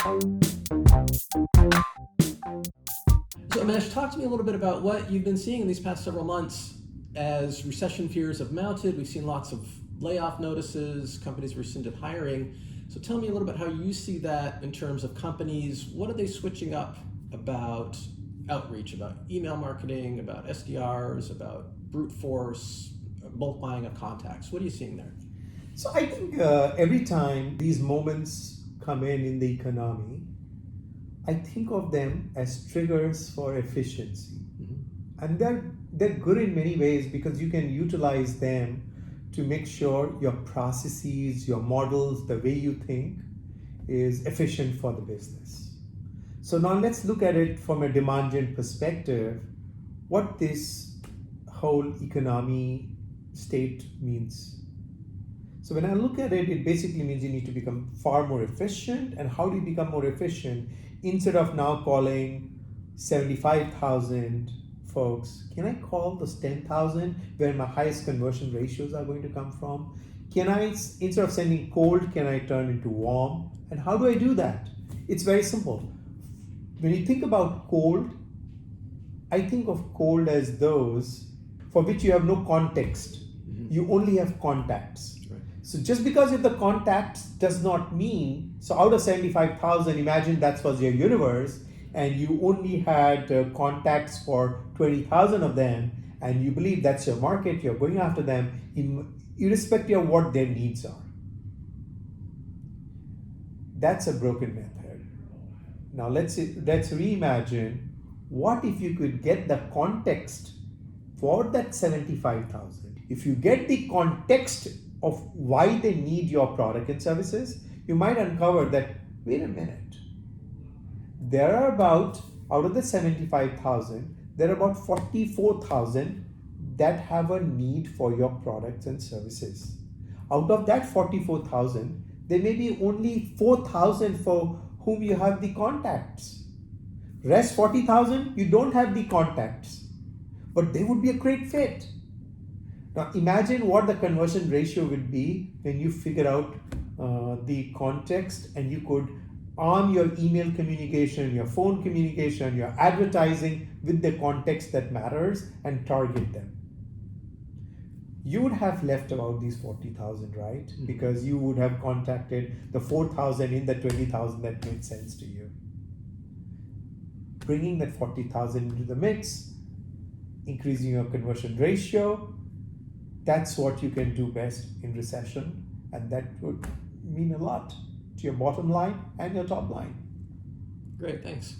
So, Amesh, talk to me a little bit about what you've been seeing in these past several months as recession fears have mounted. We've seen lots of layoff notices, companies rescinded hiring. So tell me a little bit how you see that in terms of companies. What are they switching up about outreach, about email marketing, about SDRs, about brute force, bulk buying of contacts? What are you seeing there? So I think every time these moments come in the economy, I think of them as triggers for efficiency. And they're good in many ways because you can utilize them to make sure your processes, your models, the way you think is efficient for the business. So now let's look at it from a demand gen perspective, what this whole economy state means. So when I look at it, it basically means you need to become far more efficient. And how do you become more efficient? Instead of now calling 75,000 folks, can I call those 10,000 where my highest conversion ratios are going to come from? Can I, instead of sending cold, can I turn into warm? And how do I do that? It's very simple. When you think about cold, I think of cold as those for which you have no context. You only have contacts. So just because you have the contacts does not mean, so out of 75,000, imagine that was your universe and you only had contacts for 20,000 of them and you believe that's your market, you're going after them irrespective of what their needs are. That's a broken method. Now let's reimagine, what if you could get the context for that 75,000? If you get the context of why they need your product and services, you might uncover that, wait a minute, there are about, out of the 75,000, there are about 44,000 that have a need for your products and services. Out of that 44,000, there may be only 4,000 for whom you have the contacts. Rest 40,000, you don't have the contacts, but they would be a great fit. Now imagine what the conversion ratio would be when you figure out the context and you could arm your email communication, your phone communication, your advertising with the context that matters and target them. You would have left about these 40,000, right? Because you would have contacted the 4,000 in the 20,000 that made sense to you. Bringing that 40,000 into the mix, increasing your conversion ratio, that's what you can do best in recession, and that would mean a lot to your bottom line and your top line. Great, thanks.